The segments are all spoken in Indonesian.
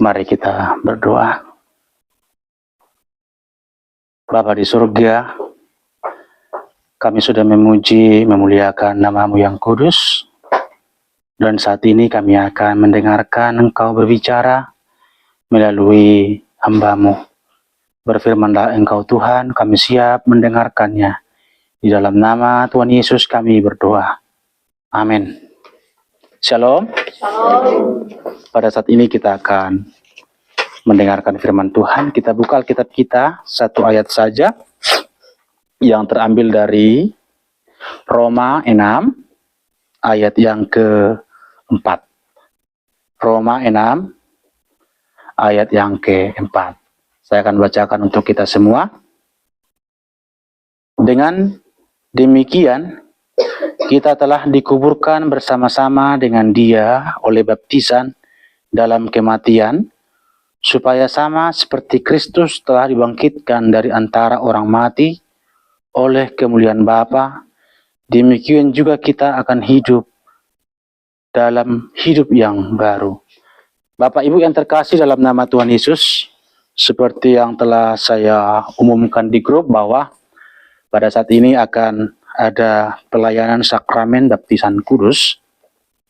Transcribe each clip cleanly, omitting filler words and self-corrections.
Mari kita berdoa. Bapa di surga, kami sudah memuji, memuliakan nama-Mu yang kudus. Dan saat ini kami akan mendengarkan Engkau berbicara melalui hamba-Mu. Berfirmanlah Engkau Tuhan, kami siap mendengarkannya. Di dalam nama Tuhan Yesus kami berdoa. Amin. Shalom. Shalom. Pada saat ini kita akan mendengarkan firman Tuhan. Kita buka Alkitab kita, satu ayat saja yang terambil dari Roma 6 ayat yang ke-4. Roma 6 ayat yang ke-4. Saya akan bacakan untuk kita semua. Dengan demikian, kita telah dikuburkan bersama-sama dengan Dia oleh baptisan dalam kematian, supaya sama seperti Kristus telah dibangkitkan dari antara orang mati oleh kemuliaan Bapa, demikian juga kita akan hidup dalam hidup yang baru. Bapak Ibu yang terkasih dalam nama Tuhan Yesus, seperti yang telah saya umumkan di grup bahwa pada saat ini akan ada pelayanan sakramen baptisan kudus.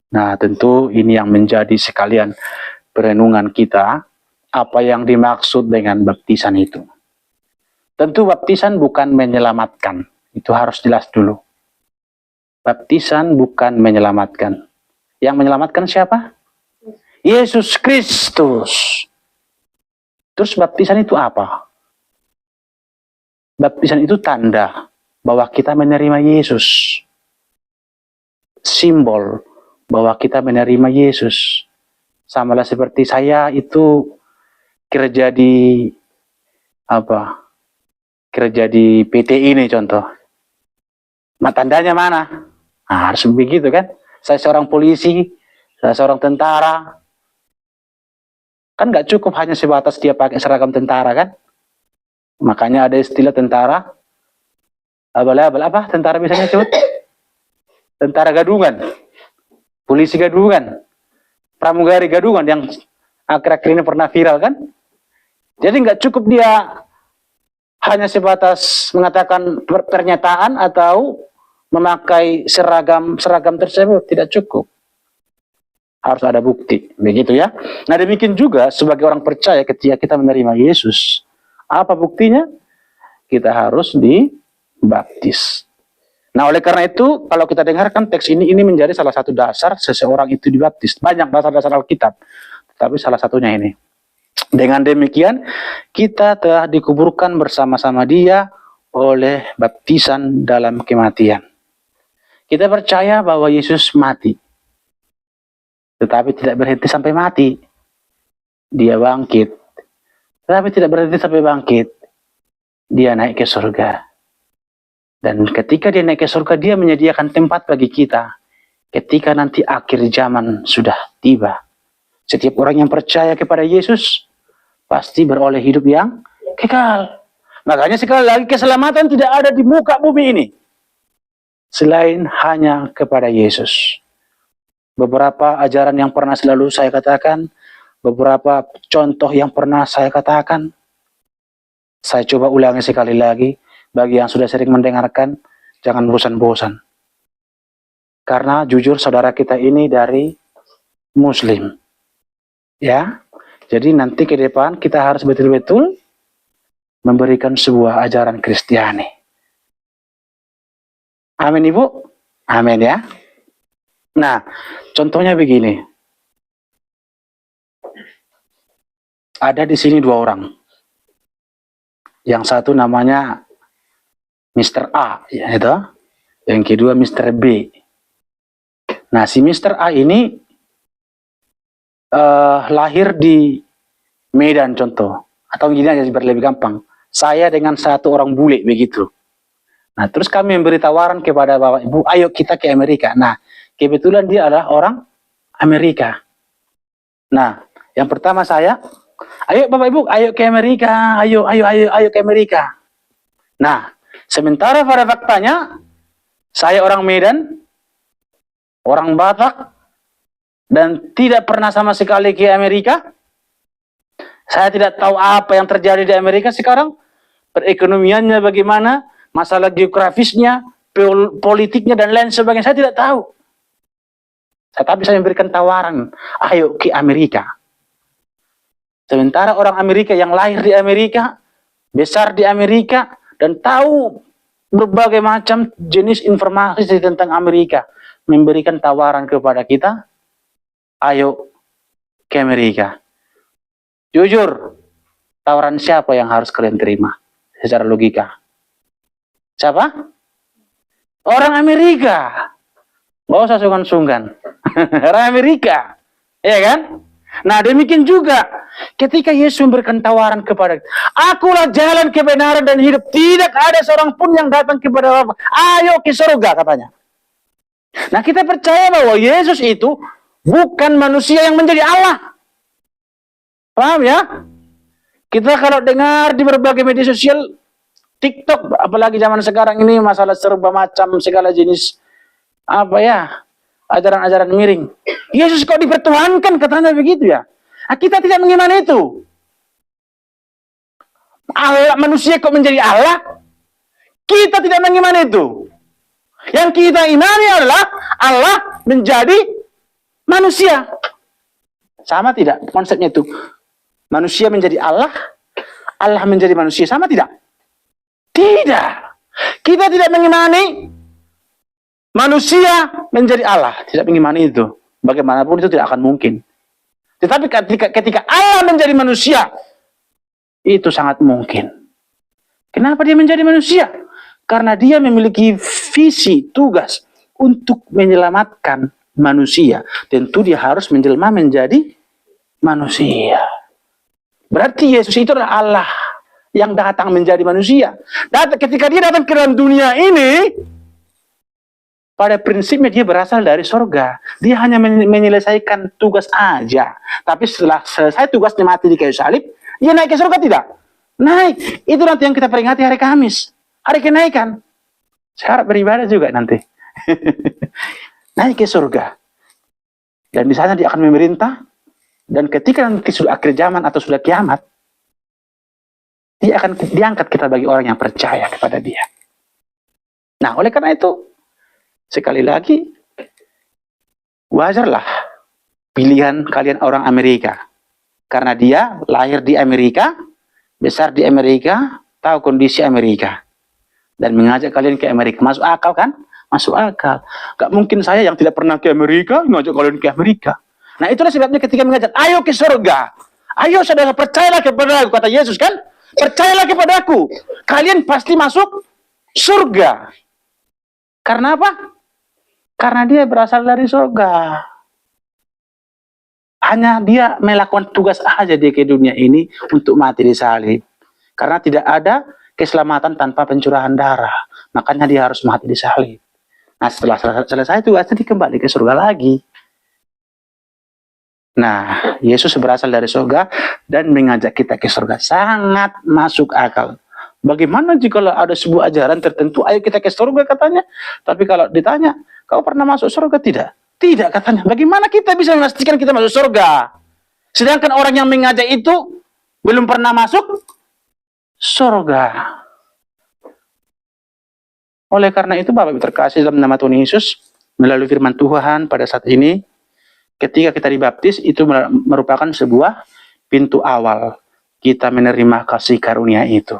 Nah, tentu ini yang menjadi sekalian perenungan kita, apa yang dimaksud dengan baptisan itu. Tentu baptisan bukan menyelamatkan, itu harus jelas dulu. Baptisan bukan menyelamatkan. Yang menyelamatkan siapa? Yesus Kristus. Terus baptisan itu apa? Baptisan itu tanda bahwa kita menerima Yesus. Simbol bahwa kita menerima Yesus. Samalah seperti saya itu kerja di kerja di PT ini contoh. Nah, tandanya mana? Nah, harus begitu kan? Saya seorang polisi, saya seorang tentara. Kan nggak cukup hanya sebatas dia pakai seragam tentara kan? Makanya ada istilah tentara. Abal-abal apa? Tentara misalnya cut? Tentara gadungan, polisi gadungan, pramugari gadungan yang akhir-akhir ini pernah viral kan? Jadi nggak cukup dia hanya sebatas mengatakan pernyataan atau memakai seragam tersebut, tidak cukup. Harus ada bukti, begitu ya. Nah, demikian juga sebagai orang percaya ketika kita menerima Yesus, apa buktinya? Kita harus dibaptis. Nah, oleh karena itu, kalau kita dengarkan teks ini menjadi salah satu dasar seseorang itu dibaptis. Banyak dasar-dasar Alkitab, tapi salah satunya ini. Dengan demikian, kita telah dikuburkan bersama-sama Dia oleh baptisan dalam kematian. Kita percaya bahwa Yesus mati. Tetapi tidak berhenti sampai mati. Dia bangkit. Tetapi tidak berhenti sampai bangkit. Dia naik ke surga. Dan ketika dia naik ke surga, dia menyediakan tempat bagi kita. Ketika nanti akhir zaman sudah tiba. Setiap orang yang percaya kepada Yesus, pasti beroleh hidup yang kekal. Makanya sekali lagi, keselamatan tidak ada di muka bumi ini. Selain hanya kepada Yesus. Beberapa ajaran yang pernah selalu saya katakan, beberapa contoh yang pernah saya katakan, saya coba ulangi sekali lagi. Bagi yang sudah sering mendengarkan, jangan bosan-bosan. Karena jujur saudara kita ini dari Muslim. Ya, jadi nanti ke depan kita harus betul-betul memberikan sebuah ajaran Kristiani. Amin Ibu? Amin ya. Nah, contohnya begini. Ada di sini dua orang. Yang satu namanya Mr. A, ya itu. Yang kedua Mr. B. Nah, si Mr. A ini lahir di Medan contoh. Atau gini aja biar lebih gampang. Saya dengan satu orang bule begitu. Nah, terus kami memberi tawaran kepada Bapak Ibu, ayo kita ke Amerika. Nah, kebetulan dia adalah orang Amerika. Nah, yang pertama saya, ayo Bapak Ibu, ayo ke Amerika, ayo ke Amerika. Nah, sementara pada faktanya, saya orang Medan, orang Batak, dan tidak pernah sama sekali ke Amerika, Saya tidak tahu apa yang terjadi di Amerika sekarang, perekonomiannya bagaimana, masalah geografisnya, politiknya, dan lain sebagainya. Saya tidak tahu. Tapi saya memberikan tawaran, ayo ke Amerika. Sementara orang Amerika yang lahir di Amerika, besar di Amerika, dan tahu berbagai macam jenis informasi tentang Amerika, memberikan tawaran kepada kita, ayo ke Amerika. Jujur, tawaran siapa yang harus kalian terima secara logika? Siapa? Orang Amerika. Nggak usah sungkan-sungkan. Orang Amerika. Ya kan? Nah, demikian juga ketika Yesus memberikan tawaran kepada kita, akulah jalan kebenaran dan hidup. Tidak ada seorang pun yang datang kepada Bapa. Ayo ke surga, katanya. Nah, kita percaya bahwa Yesus itu bukan manusia yang menjadi Allah. Paham ya? Kita kalau dengar di berbagai media sosial, TikTok, apalagi zaman sekarang ini, masalah serba macam, segala jenis, ajaran-ajaran miring. Yesus kok dipertuhankan, katanya begitu ya. Nah, kita tidak mengimani itu. Allah, manusia kok menjadi Allah? Kita tidak mengimani itu. Yang kita imani adalah Allah menjadi manusia. Sama tidak konsepnya itu? Manusia menjadi Allah, Allah menjadi manusia, sama tidak? Tidak. Kita tidak mengimani manusia menjadi Allah. Tidak mengimani itu. Bagaimanapun itu tidak akan mungkin. Tetapi ketika Allah menjadi manusia, itu sangat mungkin. Kenapa dia menjadi manusia? Karena dia memiliki visi, tugas untuk menyelamatkan manusia. Tentu dia harus menjelma menjadi manusia. Berarti Yesus itu adalah Allah yang datang menjadi manusia. Dan ketika dia datang ke dalam dunia ini, pada prinsipnya dia berasal dari surga. Dia hanya menyelesaikan tugas aja. Tapi setelah selesai tugasnya mati di kayu salib, dia naik ke surga tidak? Naik. Itu nanti yang kita peringati hari Kamis. Hari kenaikan. Saya harap beribadah juga nanti. Naik ke surga. Dan di sana dia akan memerintah. Dan ketika nanti sudah akhir zaman atau sudah kiamat, dia akan diangkat kita bagi orang yang percaya kepada dia. Nah, oleh karena itu, sekali lagi, wajarlah pilihan kalian orang Amerika. Karena dia lahir di Amerika, besar di Amerika, tahu kondisi Amerika. Dan mengajak kalian ke Amerika. Masuk akal kan? Masuk akal. Gak mungkin saya yang tidak pernah ke Amerika, ngajak kalian ke Amerika. Nah, itulah sebabnya ketika mengajak, ayo ke surga. Ayo saudara, percayalah kepada aku, kata Yesus kan? Percayalah kepada aku. Kalian pasti masuk surga. Karena apa? Karena dia berasal dari surga. Hanya dia melakukan tugas aja dia ke dunia ini untuk mati di salib. Karena tidak ada keselamatan tanpa pencurahan darah. Makanya dia harus mati di salib. Nah, setelah selesai tugasnya, dia kembali ke surga lagi. Nah, Yesus berasal dari surga dan mengajak kita ke surga. Sangat masuk akal. Bagaimana jika ada sebuah ajaran tertentu, ayo kita ke surga katanya. Tapi kalau ditanya, kau pernah masuk surga? Tidak. Tidak katanya. Bagaimana kita bisa memastikan kita masuk surga? Sedangkan orang yang mengajak itu belum pernah masuk surga. Oleh karena itu, Bapak Ibu terkasih dalam nama Tuhan Yesus, melalui firman Tuhan pada saat ini, ketika kita dibaptis, itu merupakan sebuah pintu awal kita menerima kasih karunia itu.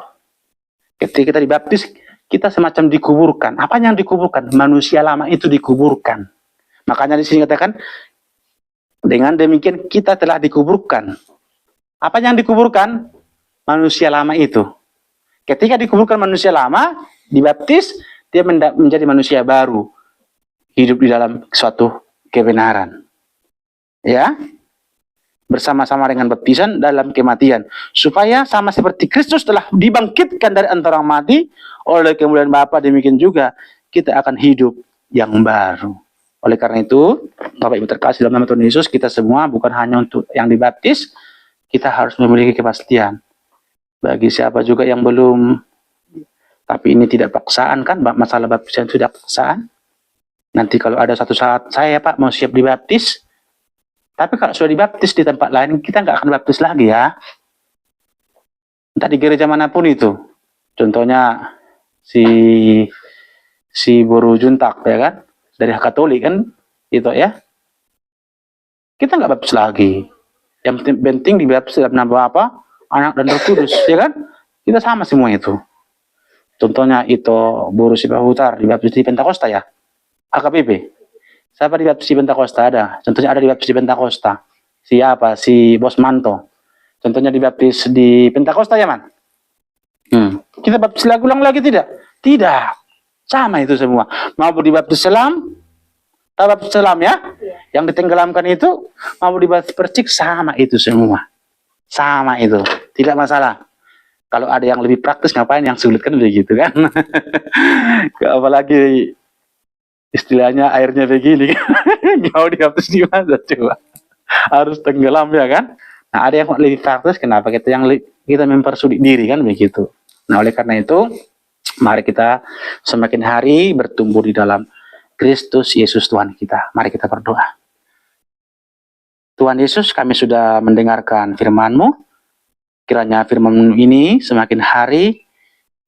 Ketika kita dibaptis, kita semacam dikuburkan. Apa yang dikuburkan? Manusia lama itu dikuburkan. Makanya di sini katakan, dengan demikian kita telah dikuburkan. Apa yang dikuburkan? Manusia lama itu. Ketika dikuburkan manusia lama, dibaptis, dia menjadi manusia baru. Hidup di dalam suatu kebenaran. Ya, bersama-sama dengan baptisan dalam kematian, supaya sama seperti Kristus telah dibangkitkan dari antara orang mati oleh kemuliaan Bapa, demikian juga kita akan hidup yang baru. Oleh karena itu, Bapak Ibu terkasih dalam nama Tuhan Yesus, kita semua bukan hanya untuk yang dibaptis, kita harus memiliki kepastian. Bagi siapa juga yang belum, tapi ini tidak paksaan kan, masalah baptisan itu tidak paksaan. Nanti kalau ada satu saat, saya Pak mau siap dibaptis, tapi kalau sudah dibaptis di tempat lain, kita nggak akan baptis lagi ya. entah di gereja manapun itu. Contohnya si Boru Juntak ya kan, dari Katolik kan, itu ya. Kita nggak baptis lagi. Yang penting dibaptis dalam nama Bapa, Anak dan Roh Kudus, ya kan? Kita sama semua itu. Contohnya itu Boru Sipahutar dibaptis di Pentakosta ya, AKBP. Siapa dibaptis di Pentakosta? Ada. Contohnya ada dibaptis di Pentakosta. Siapa? Si Bos Manto. Contohnya dibaptis di Pentakosta ya, Man? Kita baptis lagi ulang lagi tidak? Tidak. Sama itu semua. Mau dibaptis selam, baptis selam ya? Yang ditenggelamkan itu, mau dibaptis percik, sama itu semua. Sama itu. Tidak masalah. Kalau ada yang lebih praktis, ngapain yang sulit kan begitu kan? Apalagi istilahnya airnya begini. Mau dibaptis di mana coba? Harus tenggelam ya kan? Nah, ada yang lebih praktis, kenapa kita mempersulit diri kan begitu. Nah, oleh karena itu, mari kita semakin hari bertumbuh di dalam Kristus Yesus Tuhan kita. Mari kita berdoa. Tuhan Yesus, kami sudah mendengarkan firman-Mu. Kiranya firman ini semakin hari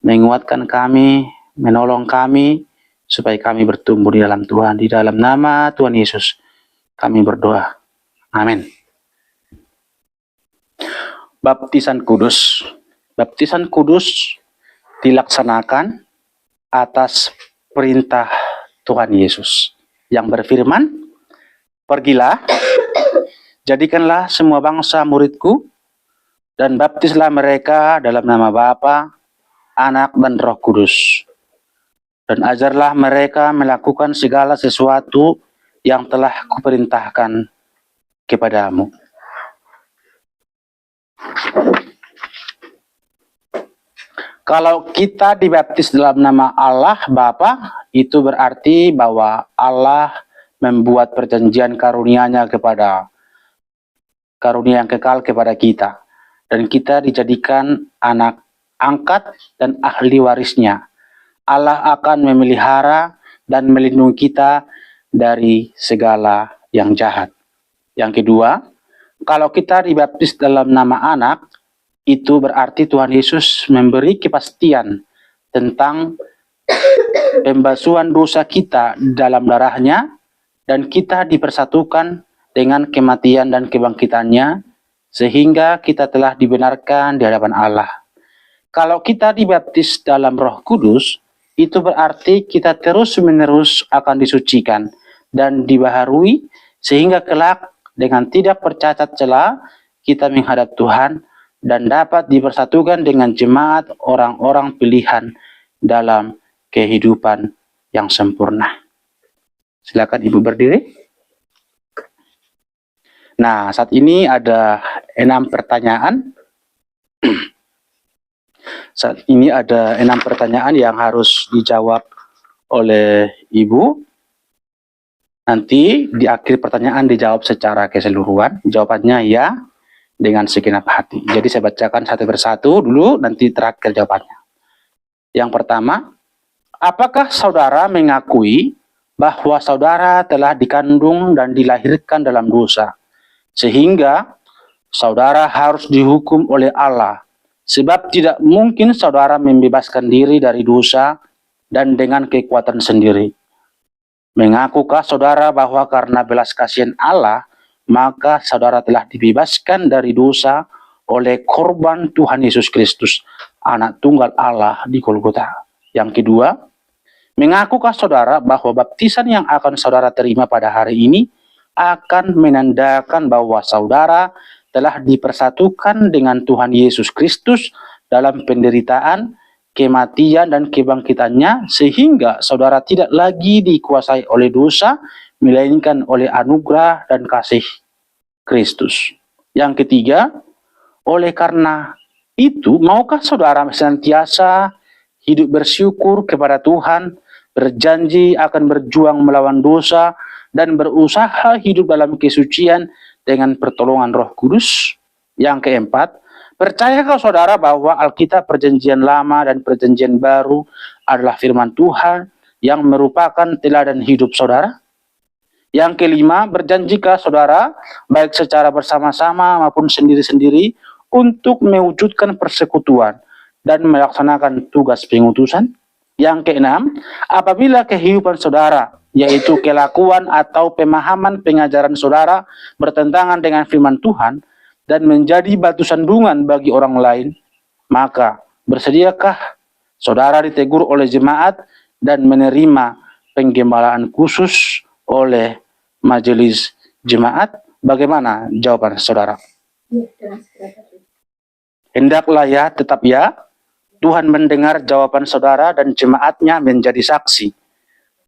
menguatkan kami, menolong kami, supaya kami bertumbuh di dalam Tuhan. Di dalam nama Tuhan Yesus, kami berdoa. Amin. Baptisan kudus. Baptisan kudus dilaksanakan atas perintah Tuhan Yesus yang berfirman, "Pergilah, jadikanlah semua bangsa muridku, dan baptislah mereka dalam nama Bapa, Anak, dan Roh Kudus. Dan ajarlah mereka melakukan segala sesuatu yang telah kuperintahkan kepadamu." Kalau kita dibaptis dalam nama Allah Bapa, itu berarti bahwa Allah membuat perjanjian karunia-Nya karunia yang kekal kepada kita. Dan kita dijadikan anak angkat dan ahli warisnya. Allah akan memelihara dan melindungi kita dari segala yang jahat. Yang kedua, kalau kita dibaptis dalam nama anak, itu berarti Tuhan Yesus memberi kepastian tentang pembasuhan dosa kita dalam darah-Nya, dan kita dipersatukan dengan kematian dan kebangkitan-Nya, sehingga kita telah dibenarkan di hadapan Allah. Kalau kita dibaptis dalam Roh Kudus, itu berarti kita terus-menerus akan disucikan dan dibaharui, sehingga kelak dengan tidak tercacat celah kita menghadap Tuhan dan dapat dipersatukan dengan jemaat orang-orang pilihan dalam kehidupan yang sempurna. Silakan Ibu berdiri. Nah, saat ini ada 6 pertanyaan. Saat ini ada 6 pertanyaan yang harus dijawab oleh Ibu. Nanti di akhir pertanyaan dijawab secara keseluruhan. Jawabannya ya, dengan segenap hati. Jadi saya bacakan satu persatu dulu, nanti terakhir jawabannya. Yang pertama, apakah saudara mengakui bahwa saudara telah dikandung dan dilahirkan dalam dosa, sehingga saudara harus dihukum oleh Allah, sebab tidak mungkin saudara membebaskan diri dari dosa dan dengan kekuatan sendiri? Mengakukah saudara bahwa karena belas kasihan Allah, maka saudara telah dibebaskan dari dosa oleh korban Tuhan Yesus Kristus, Anak Tunggal Allah di Golgota? Yang kedua, mengakukah saudara bahwa baptisan yang akan saudara terima pada hari ini akan menandakan bahwa saudara telah dipersatukan dengan Tuhan Yesus Kristus dalam penderitaan, kematian, dan kebangkitannya, sehingga saudara tidak lagi dikuasai oleh dosa, melainkan oleh anugerah dan kasih Kristus? Yang ketiga, oleh karena itu, maukah saudara senantiasa hidup bersyukur kepada Tuhan, berjanji akan berjuang melawan dosa, dan berusaha hidup dalam kesucian dengan pertolongan Roh Kudus? Yang keempat, percayakah saudara bahwa Alkitab Perjanjian Lama dan Perjanjian Baru adalah firman Tuhan yang merupakan teladan hidup saudara? Yang kelima, berjanjikah saudara, baik secara bersama-sama maupun sendiri-sendiri, untuk mewujudkan persekutuan dan melaksanakan tugas pengutusan. Yang keenam, apabila kehidupan saudara, yaitu kelakuan atau pemahaman pengajaran saudara bertentangan dengan firman Tuhan dan menjadi batu sandungan bagi orang lain, maka bersediakah saudara ditegur oleh jemaat dan menerima penggembalaan khusus oleh majelis jemaat? Bagaimana jawaban saudara? Hendaklah ya, tetap ya. Tuhan mendengar jawaban saudara dan jemaatnya menjadi saksi.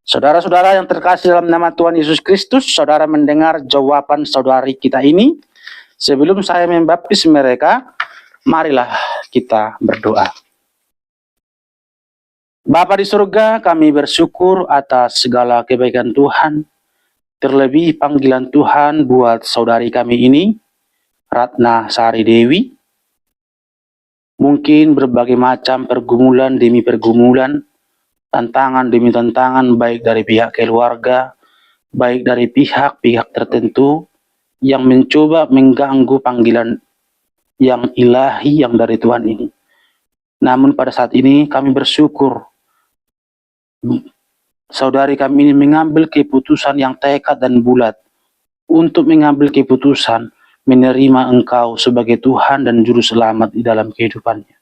Saudara-saudara yang terkasih dalam nama Tuhan Yesus Kristus, saudara mendengar jawaban saudari kita ini. Sebelum saya membaptis mereka, marilah kita berdoa. Bapa di surga, kami bersyukur atas segala kebaikan Tuhan, terlebih panggilan Tuhan buat saudari kami ini, Ratna Sari Dewi. Mungkin berbagai macam pergumulan demi pergumulan, tantangan demi tantangan, baik dari pihak keluarga, baik dari pihak-pihak tertentu, yang mencoba mengganggu panggilan yang ilahi yang dari Tuhan ini. Namun pada saat ini kami bersyukur, saudari kami ini mengambil keputusan yang tekad dan bulat, untuk mengambil keputusan menerima Engkau sebagai Tuhan dan Juru Selamat di dalam kehidupannya.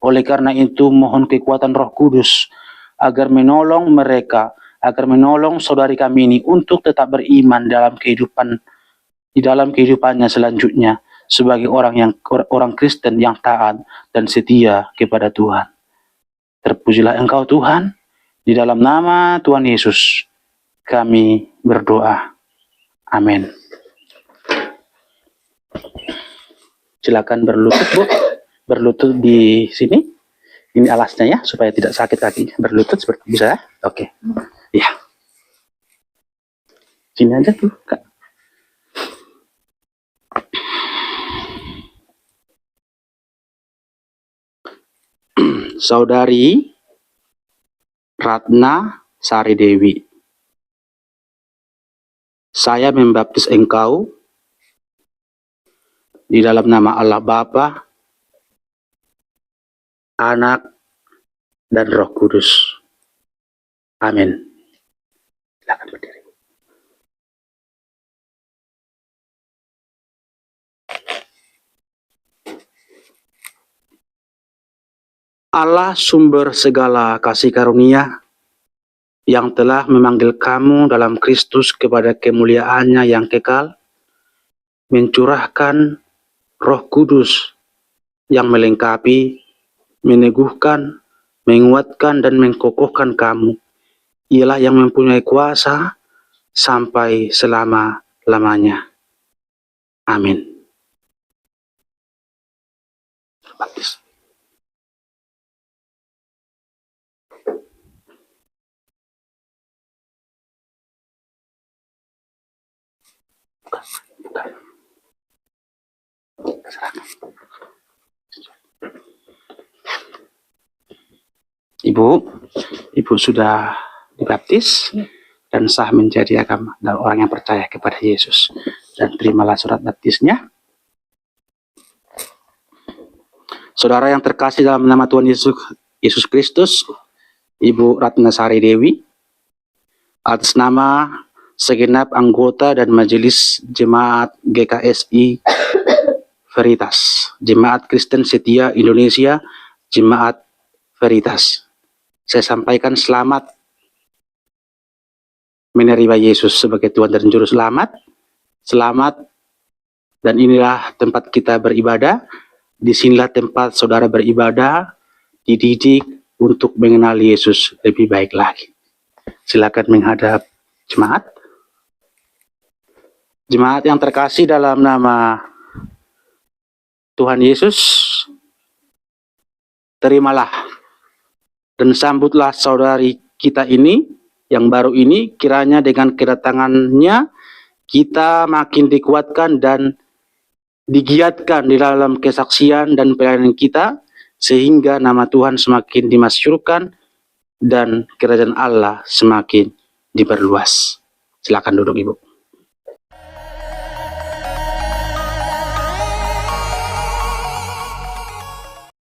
Oleh karena itu, mohon kekuatan Roh Kudus agar menolong mereka, agar menolong saudari kami ini untuk tetap beriman dalam kehidupan, di dalam kehidupannya selanjutnya sebagai orang Kristen yang taat dan setia kepada Tuhan. Terpujilah Engkau Tuhan, di dalam nama Tuhan Yesus kami berdoa. Amin. Silakan berlutut, Bu. Berlutut di sini. Ini alasnya ya, supaya tidak sakit kaki. Berlutut seperti bisa ya? Oke. Ya. Sini aja tuh, Kak. Saudari Ratna Sari Dewi, saya membaptis engkau di dalam nama Allah Bapa, Anak, dan Roh Kudus. Amin. Silakan berdiri. Allah sumber segala kasih karunia, yang telah memanggil kamu dalam Kristus kepada kemuliaannya yang kekal, mencurahkan Roh Kudus yang melengkapi, meneguhkan, menguatkan, dan mengkokohkan kamu. Ialah yang mempunyai kuasa sampai selama-lamanya. Amin. Baptis. Ibu sudah dibaptis dan sah menjadi agama dan orang yang percaya kepada Yesus, dan terimalah surat baptisnya. Saudara yang terkasih dalam nama Tuhan Yesus Kristus, Ibu Ratna Sari Dewi, atas nama segenap anggota dan majelis jemaat GKSI Veritas, Jemaat Kristen Setia Indonesia, Jemaat Veritas, saya sampaikan selamat menerima Yesus sebagai Tuhan dan Juru Selamat. Selamat, dan inilah tempat kita beribadah. Disinilah tempat saudara beribadah, dididik untuk mengenal Yesus lebih baik lagi. Silakan menghadap jemaat. Jemaat yang terkasih dalam nama Tuhan Yesus, terimalah dan sambutlah saudari kita ini yang baru ini. Kiranya dengan kedatangannya kita makin dikuatkan dan digiatkan di dalam kesaksian dan pelayanan kita, sehingga nama Tuhan semakin dimasyhurkan dan kerajaan Allah semakin diperluas. Silakan duduk, Ibu.